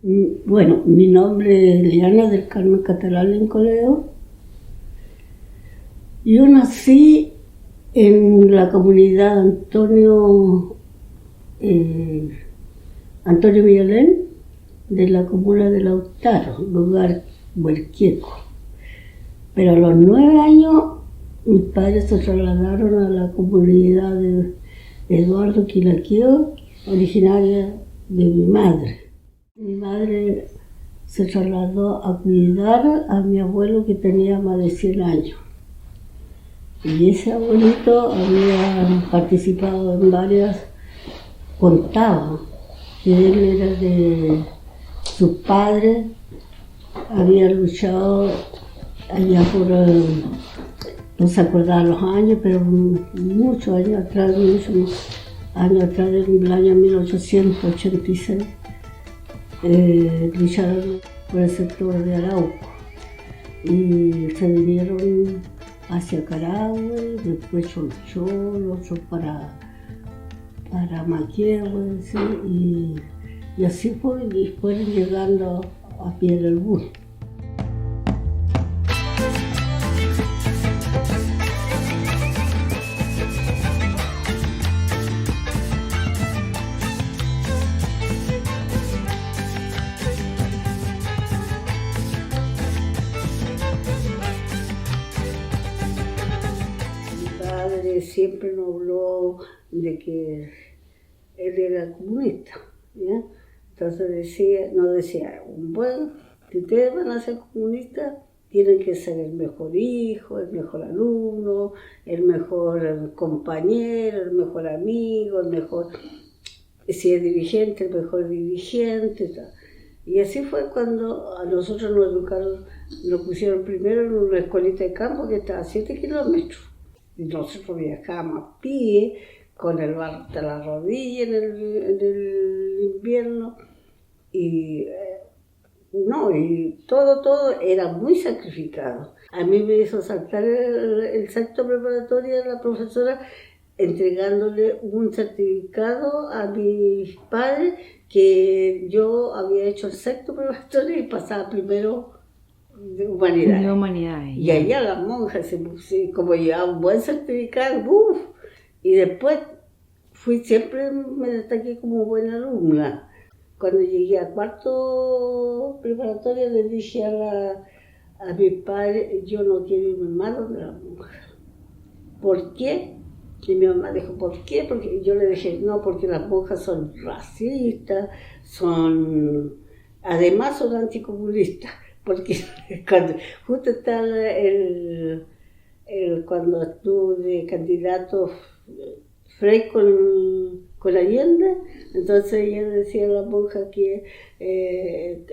Bueno, mi nombre es Liana del Carmen Catalán en Coleo. Yo nací en la comunidad Antonio Villalén, de la comuna de Lautaro, lugar Huelquieco. Pero a los 9 años mis padres se trasladaron a la comunidad de Eduardo Quilaqueo, originaria de mi madre. Mi madre se trasladó a cuidar a mi abuelo que tenía más de 100 años. Y ese abuelito había participado en varias, contaba que él era de sus padres, había luchado allá por, no se acordaba los años, pero muchos años atrás, en el año 1886, lucharon por el sector de Arauco y se vinieron hacia Carahue, después Cholchol, otros para Maquehue, ¿sí? Y así fue, y fueron llegando a Piedra del Burro. Siempre nos habló de que él era comunista, ¿ya? Entonces nos decía, si ustedes van a ser comunistas, tienen que ser el mejor hijo, el mejor alumno, el mejor compañero, el mejor amigo, si es dirigente, el mejor dirigente, tal. Y así fue cuando a nosotros nos pusieron primero en una escuelita de campo que estaba a 7 kilómetros. Y nosotros viajábamos a pie, con el barro hasta la rodilla en el invierno, y todo era muy sacrificado. A mí me hizo saltar el sexto preparatorio de la profesora, entregándole un certificado a mis padres que yo había hecho el sexto preparatorio y pasaba primero de humanidades. Y allá las monjas, como llevaba un buen certificado, y después siempre me destaqué como buena alumna. Cuando llegué a cuarto preparatoria le dije a mi padre, yo no quiero irme más donde las monjas. ¿Por qué? Y mi mamá dijo, ¿por qué? Porque yo le dije, no, porque las monjas son racistas, además son anticomunistas. Porque justo está cuando estuvo de candidato Frei con Allende, entonces ella decía a la monja que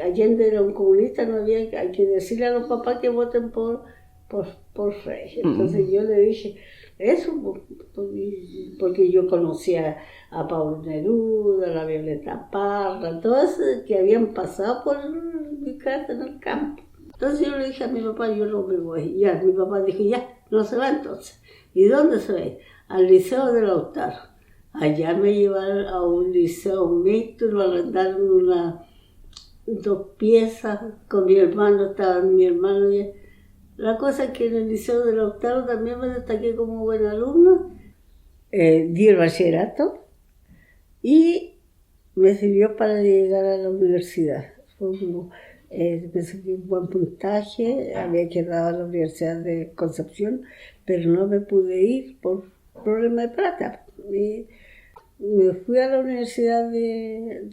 Allende era un comunista, hay que decirle a los papás que voten por Frei. Entonces yo le dije eso, porque yo conocía a Pablo Neruda, a la Violeta Parra, todos que habían pasado por mi casa en el campo. Entonces yo le dije a mi papá, yo no me voy. Ya, mi papá dijo, ya, no se va entonces. ¿Y dónde se va? Al Liceo de Lautaro. Allá me llevaron a un liceo mixto, nos arrendaron 2 piezas, con mi hermano, estaba mi hermano. Y la cosa es que en el Liceo de Lautaro también me destaqué como buena alumna, di el bachillerato y me sirvió para llegar a la universidad. Me saqué un buen puntaje, había quedado en la Universidad de Concepción, pero no me pude ir por problema de plata. Y me fui a la Universidad de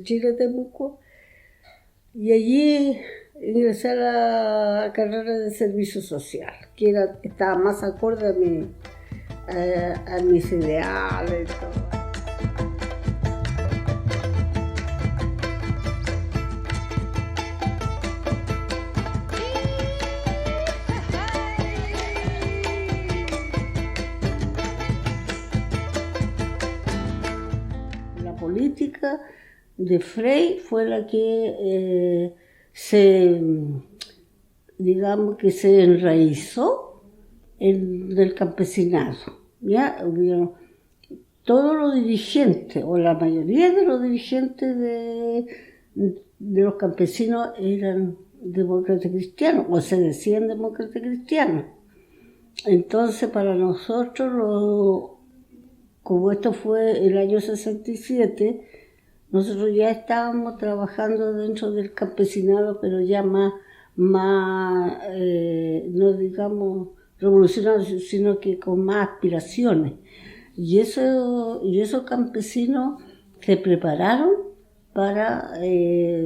Chile, Temuco, y allí ingresé a la carrera de servicio social, que estaba más acorde a mis ideales y todo. La política de Frei fue la que se enraizó del campesinado. ¿Ya? Todos los dirigentes, o la mayoría de los dirigentes de los campesinos eran demócratas cristianos, o se decían demócratas cristianos. Entonces, para nosotros, como esto fue el año 67, nosotros ya estábamos trabajando dentro del campesinado, pero ya más no digamos revolucionarios, sino que con más aspiraciones. Y esos campesinos se prepararon para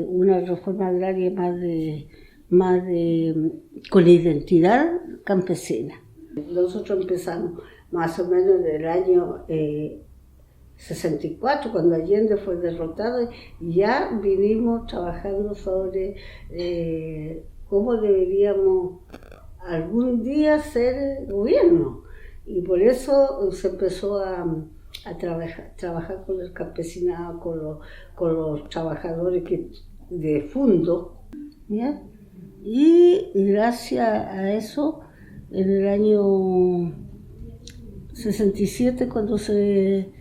una reforma agraria con identidad campesina. Nosotros empezamos más o menos en el año 64, cuando Allende fue derrotado, ya vinimos trabajando sobre cómo deberíamos algún día ser gobierno. Y por eso se empezó a trabajar con el campesinado, con los trabajadores de fondo, ¿ya? Y gracias a eso, en el año 67, cuando se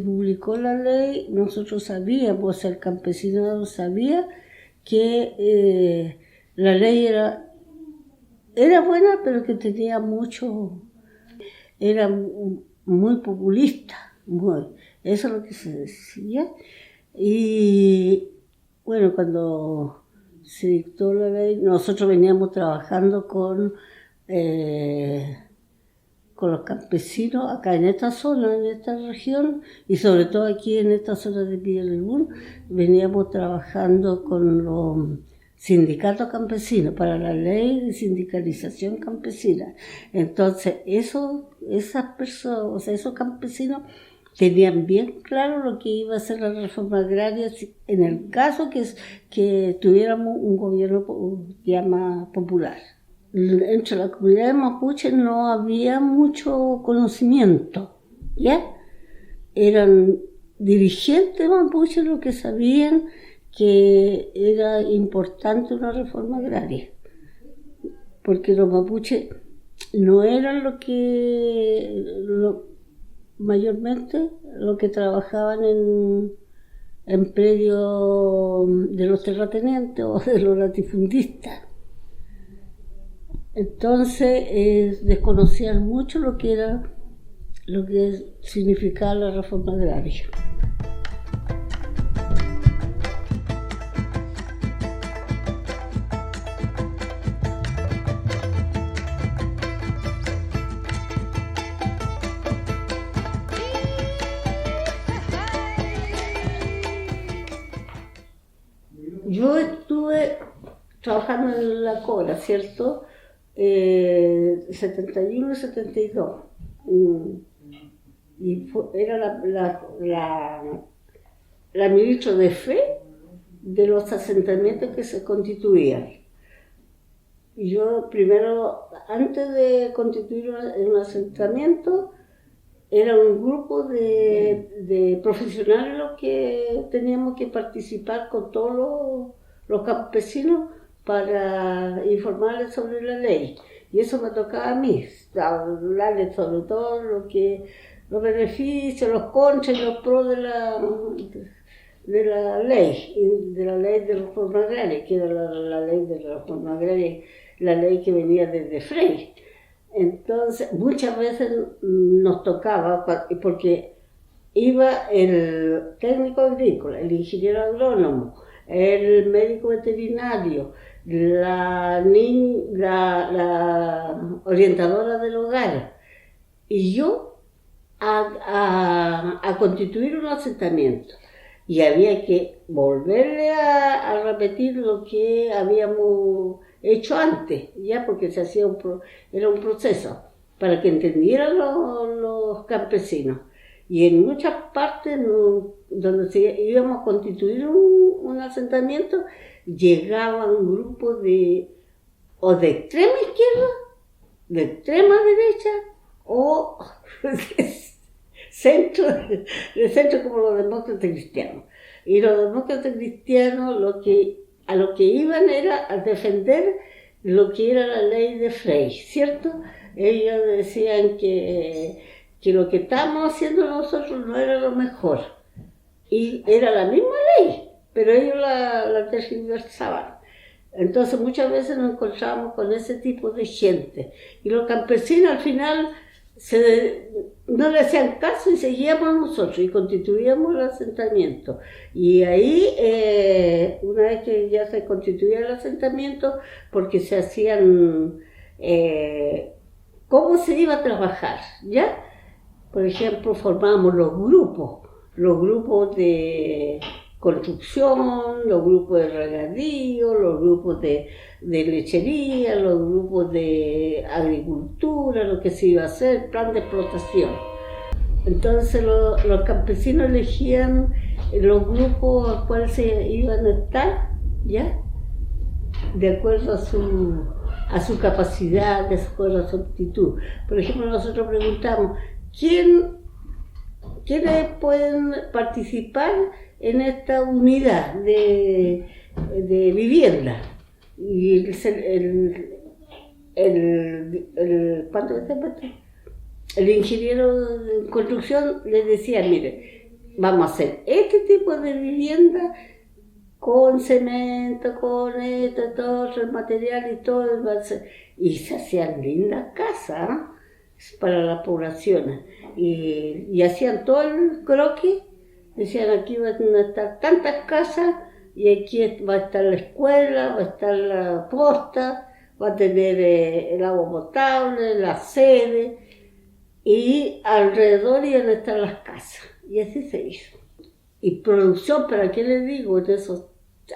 publicó la ley, nosotros sabíamos, el campesinado sabía que la ley era buena, pero que tenía era muy populista, eso es lo que se decía. Y bueno, cuando se dictó la ley, nosotros veníamos trabajando con los campesinos acá en esta zona, en esta región, y sobre todo aquí en esta zona de Villa del Bur, veníamos trabajando con los sindicatos campesinos para la ley de sindicalización campesina. Entonces, esas personas, o sea, esos campesinos tenían bien claro lo que iba a ser la reforma agraria en el caso que tuviéramos un gobierno ya más popular. Entre la comunidad de mapuche no había mucho conocimiento, ¿ya? Eran dirigentes mapuches los que sabían que era importante una reforma agraria, porque los mapuches no eran mayormente los que trabajaban en predios de los terratenientes o de los latifundistas. Entonces desconocían mucho lo que significaba la reforma agraria. Yo estuve trabajando en la CORA, ¿cierto? 71 y 72. Y era la ministra de Fe de los asentamientos que se constituían. Y yo primero, antes de constituir un asentamiento, era un grupo de profesionales los que teníamos que participar con todos los campesinos para informarles sobre la ley. Y eso me tocaba a mí, hablarles sobre todo los beneficios, los contras y los pros de la ley, de la ley de reforma agraria, que era la ley de la reforma agraria, la ley que venía desde Frey. Entonces, muchas veces nos tocaba, porque iba el técnico agrícola, el ingeniero agrónomo, el médico veterinario, la orientadora del hogar, y yo a constituir un asentamiento. Y había que volverle a repetir lo que habíamos hecho antes, ya, porque se hacía era un proceso para que entendieran los campesinos. Y en muchas partes donde íbamos a constituir un asentamiento, llegaban grupos o de extrema izquierda, de extrema derecha, o de centro como los demócratas cristianos. Y los demócratas cristianos a lo que iban era a defender lo que era la ley de Frey, ¿cierto? Ellos decían que lo que estábamos haciendo nosotros no era lo mejor. Y era la misma ley, pero ellos la tergiversaban. Entonces muchas veces nos encontrábamos con ese tipo de gente. Y los campesinos al final no le hacían caso y seguíamos nosotros y constituíamos el asentamiento. Y ahí, una vez que ya se constituía el asentamiento, porque se hacían, ¿cómo se iba a trabajar? ¿Ya? Por ejemplo, formábamos los grupos de construcción, los grupos de regadío, los grupos de lechería, los grupos de agricultura, lo que se iba a hacer, plan de explotación. Entonces los campesinos elegían los grupos a los cuales se iban a estar, ¿ya? De acuerdo a su capacidad, de acuerdo a su aptitud. Por ejemplo, nosotros preguntamos, ¿quiénes pueden participar en esta unidad de vivienda? Y el ingeniero de construcción les decía, mire, vamos a hacer este tipo de vivienda con cemento, con esto, todo el material y todo, y se hacían lindas casas, ¿eh?, para las poblaciones, y hacían todo el croquis, decían aquí van a estar tantas casas, y aquí va a estar la escuela, va a estar la posta, va a tener el agua potable, la sede, y alrededor iban a estar las casas, y así se hizo. Y producción, ¿para qué les digo? En esos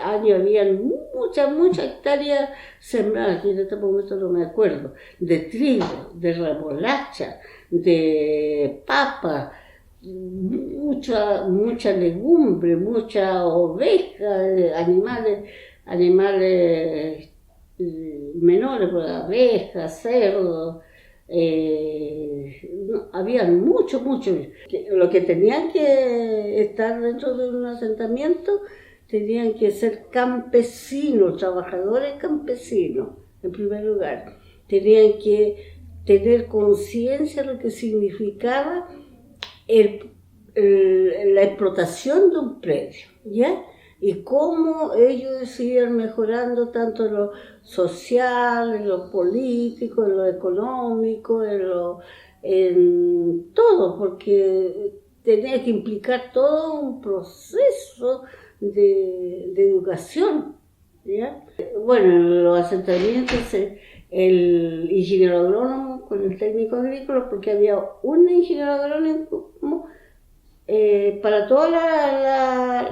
años habían muchas hectáreas sembradas, que en este momento no me acuerdo, de trigo, de remolacha, de papa, mucha legumbre, mucha oveja, animales menores, abejas, cerdos, habían mucho. Lo que tenían que estar dentro de un asentamiento tenían que ser campesinos, trabajadores campesinos, en primer lugar. Tenían que tener conciencia de lo que significaba la explotación de un predio, ¿ya? Y cómo ellos iban mejorando tanto en lo social, en lo político, en lo económico, en todo, porque tenía que implicar todo un proceso de educación, ¿ya? Bueno, en los asentamientos el ingeniero agrónomo con el técnico agrícola, porque había un ingeniero agrónomo para toda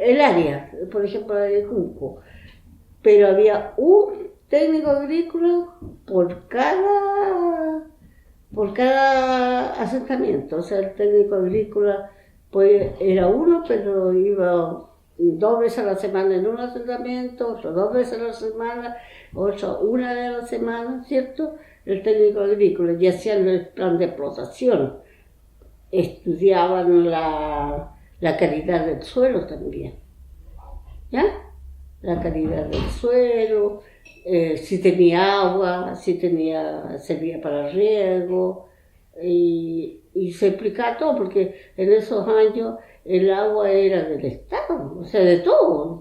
el área, por ejemplo, la de Junco, pero había un técnico agrícola por cada asentamiento. O sea, el técnico agrícola pues era uno, pero iba 2 veces a la semana en un asentamiento, otro 2 veces a la semana, otro 1 vez a la semana, ¿cierto? El técnico agrícola, y hacían el plan de explotación. Estudiaban la calidad del suelo también, ¿ya? La calidad del suelo, si tenía agua, si servía para riego, y se explicaba todo, porque en esos años el agua era del Estado, o sea, de todo,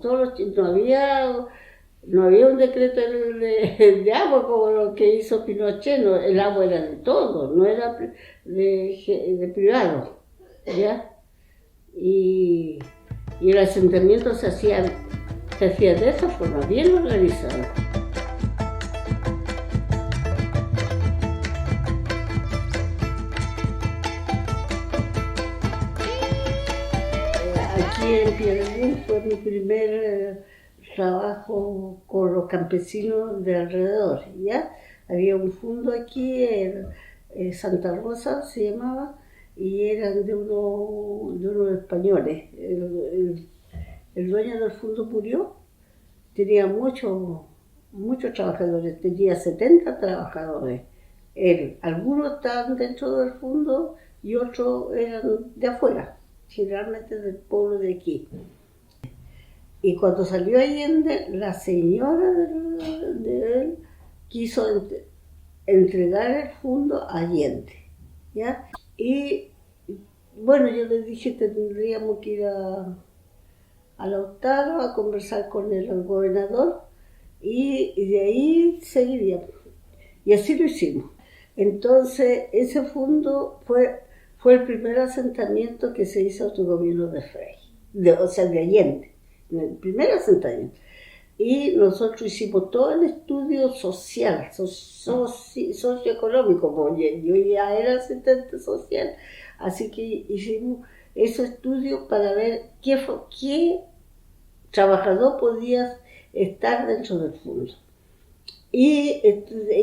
no había un decreto de agua como lo que hizo Pinochet, no, el agua era de todo, no era de privado, ¿ya? Y el asentamiento se hacía de esa forma, bien organizado. Aquí en Piedras fue mi primer trabajo con los campesinos de alrededor, ¿ya? Había un fondo aquí, Santa Rosa se llamaba, y eran de unos españoles. El dueño del fondo murió, tenía muchos trabajadores, tenía 70 trabajadores. Algunos estaban dentro del fondo y otros eran de afuera, generalmente del pueblo de aquí. Y cuando salió Allende, la señora de él quiso entregar el fondo a Allende, ¿ya? Y bueno, yo le dije que tendríamos que ir a Lautaro a conversar con el gobernador y de ahí seguiríamos. Y así lo hicimos. Entonces, ese fondo fue el primer asentamiento que se hizo a tu gobierno de Frei, o sea, de Allende, el primer asentamiento. Y nosotros hicimos todo el estudio social, socioeconómico, porque yo ya era asistente social, así que hicimos ese estudio para ver qué trabajador podía estar dentro del fondo. Y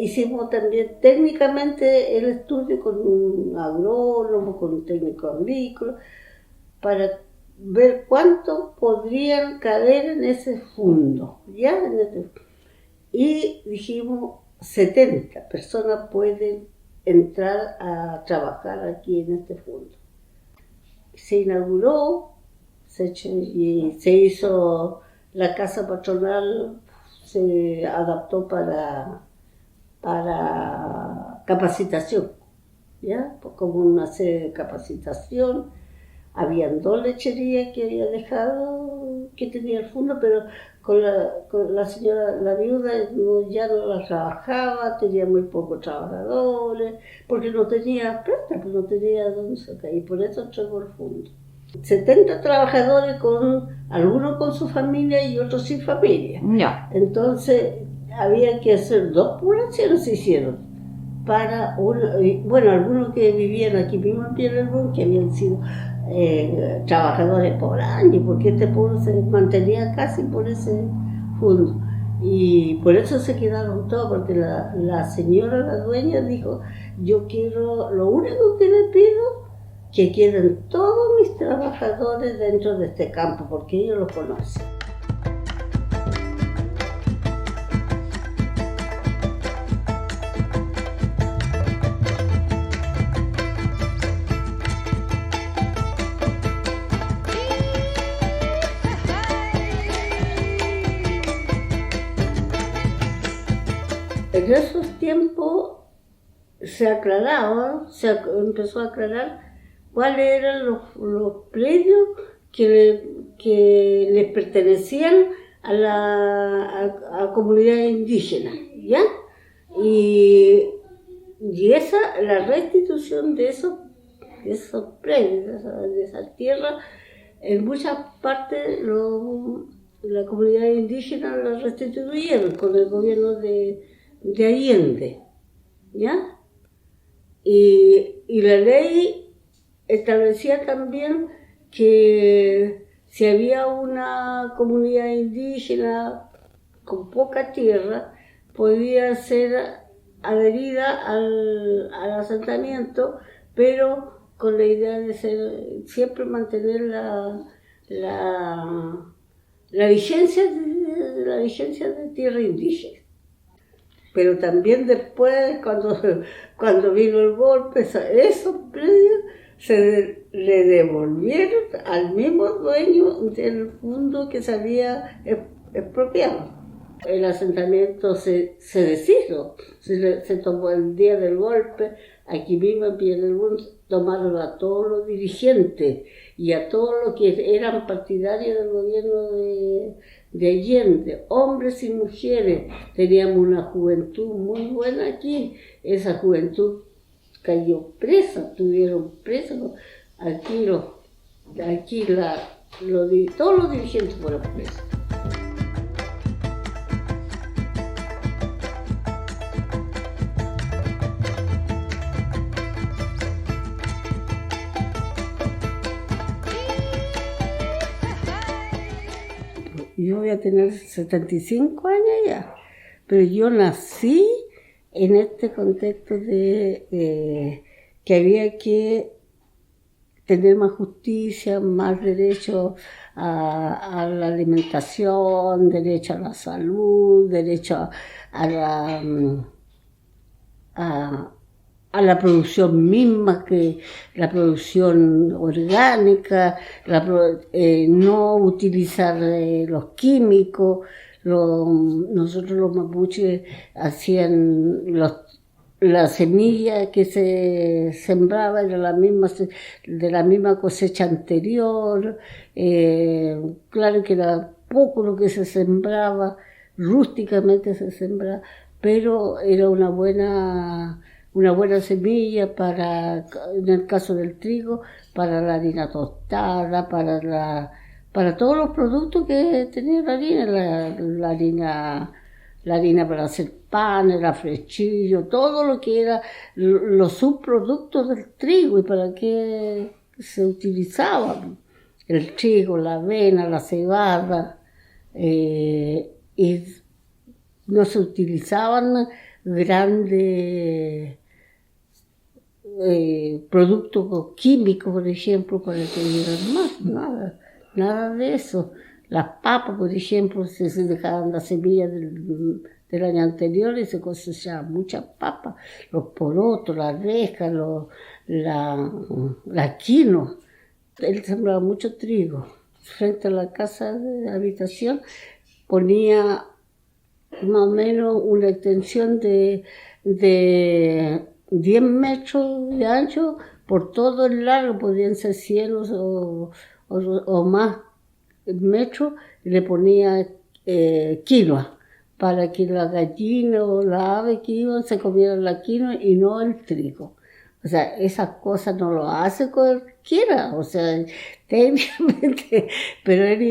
hicimos también técnicamente el estudio con un agrónomo, con un técnico agrícola, para ver cuánto podrían caber en ese fondo, ¿ya? Y dijimos, 70 personas pueden entrar a trabajar aquí en este fondo. Se inauguró, se hizo la casa patronal, se adaptó para capacitación, ¿ya? Como una sede de capacitación. Habían 2 lecherías que había dejado, que tenía el fondo, pero con la señora, la viuda, ya no la trabajaba, tenía muy pocos trabajadores, porque no tenía plata, pues no tenía dónde sacar, y por eso entregó el fondo. 70 trabajadores, algunos con su familia y otros sin familia. Ya. Entonces había que hacer 2 poblaciones, se hicieron. Algunos que vivían aquí mismo en Pierrepont, que habían sido trabajadores por años, porque este pueblo se mantenía casi por ese fondo. Y por eso se quedaron todos, porque la señora, la dueña, dijo, yo quiero, lo único que le pido, que queden todos mis trabajadores dentro de este campo, porque ellos lo conocen. En esos tiempos se empezó a aclarar cuáles eran los predios que les pertenecían a la comunidad indígena, ¿ya? Y la restitución de esos predios, de esas tierras, en muchas partes la comunidad indígena la restituyeron con el gobierno de Allende, ¿ya? Y la ley establecía también que si había una comunidad indígena con poca tierra, podía ser adherida al asentamiento, pero con la idea de siempre mantener la vigencia de tierra indígena. Pero también después, cuando vino el golpe, esos predios se le devolvieron al mismo dueño del fondo que se había expropiado. El asentamiento se deshizo, se tomó el día del golpe, aquí mismo en Pierrepont tomaron a todos los dirigentes y a todos los que eran partidarios del gobierno de Allende, hombres y mujeres. Teníamos una juventud muy buena aquí, esa juventud cayó presa, tuvieron presos, todos los dirigentes fueron presos. Yo voy a tener 75 años ya, pero yo nací en este contexto de que había que tener más justicia, más derecho a la alimentación, derecho a la salud, derecho a la producción misma, que la producción orgánica, no utilizar los químicos. Nosotros los mapuches hacían la semilla que se sembraba era de la misma cosecha anterior, claro que era poco lo que se sembraba, rústicamente se sembraba, pero era una buena semilla para, en el caso del trigo, para la harina tostada, para todos los productos que tenía la harina para hacer pan, el afrechillo, todo lo que era los subproductos del trigo y para qué se utilizaban. El trigo, la avena, la cebada, y no se utilizaban grandes productos químicos, por ejemplo, para que dieran más, nada de eso. Las papas, por ejemplo, se dejaban las semillas del año anterior y se cosechaban muchas papas, los porotos, la arveja, la quinoa. Él sembraba mucho trigo. Frente a la casa de habitación ponía más o menos una extensión de 10 metros de ancho por todo el largo, podían ser 100 o más metros, y le ponía quinoa para que la gallina o la ave que iban se comieran la quinoa y no el trigo. O sea, esas cosas no lo hace cualquiera, o sea, técnicamente, pero él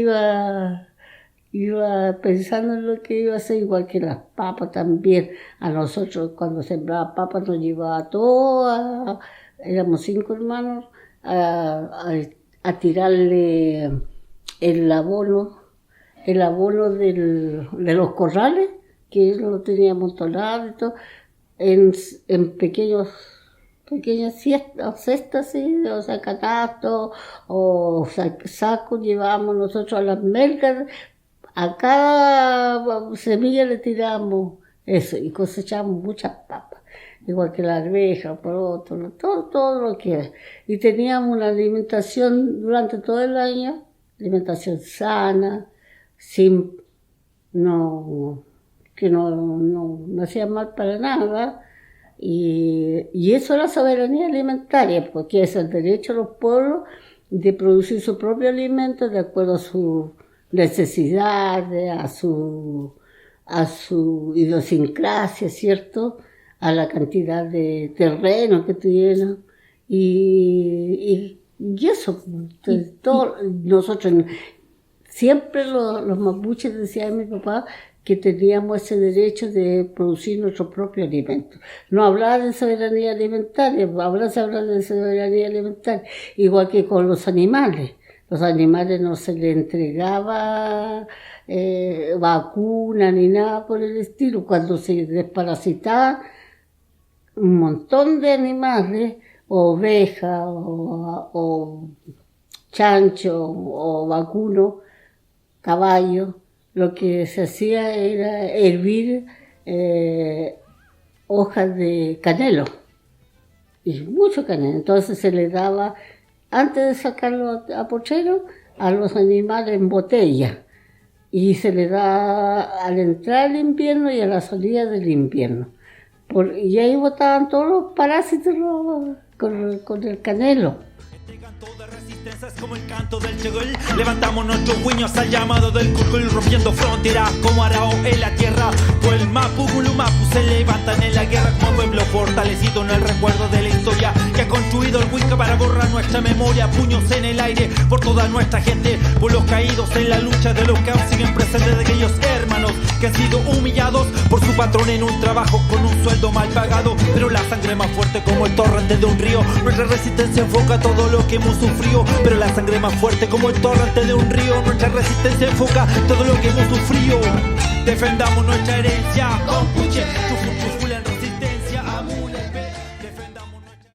iba pensando en lo que iba a hacer, igual que las papas también. A nosotros cuando sembraba papas nos llevaba todas, éramos 5 hermanos, a tirarle el abono de los corrales, que lo tenía amontonado y todo, en pequeñas cestas, ¿sí? O sea, canastos o sacos llevábamos nosotros a las melgas. A cada semilla le tiramos eso y cosechamos muchas papas, igual que la arveja, poroto, todo lo que era. Y teníamos una alimentación durante todo el año, alimentación sana, que no hacía mal para nada. Y eso es la soberanía alimentaria, porque es el derecho de los pueblos de producir su propio alimento de acuerdo a sus necesidades, a su idiosincrasia, ¿cierto? A la cantidad de terreno que tuvieron. Y eso, nosotros, siempre los mapuches, decía mi papá, que teníamos ese derecho de producir nuestro propio alimento. No hablaba de soberanía alimentaria, ahora se habla de soberanía alimentaria, igual que con los animales. Los animales no se les entregaba vacuna ni nada por el estilo. Cuando se desparasitaban un montón de animales, ovejas o chancho o vacuno, caballo, lo que se hacía era hervir hojas de canelo, y mucho canelo. Entonces se le daba, antes de sacarlo a pochero, a los animales en botella, y se le da al entrar el invierno y a la salida del invierno. Y ahí botaban todos los parásitos con el canelo. Es como el canto del chegol. Levantamos nuestros puños al llamado del curcul, rompiendo fronteras como Arao en la tierra. Pues el Mapu Gulumapu se levantan en la guerra como pueblo fortalecido en el recuerdo de la historia que ha construido el Wicca para borrar nuestra memoria. Puños en el aire por toda nuestra gente, por los caídos en la lucha, de los que aún siguen presentes, de aquellos hermanos que han sido humillados por su patrón en un trabajo con un sueldo mal pagado. Pero la sangre más fuerte como el torrente de un río, nuestra resistencia enfoca todo lo que hemos sufrido. Pero la sangre más fuerte como el torrente de un río, nuestra resistencia enfoca todo lo que hemos sufrido. Defendamos nuestra herencia, Compuche, tu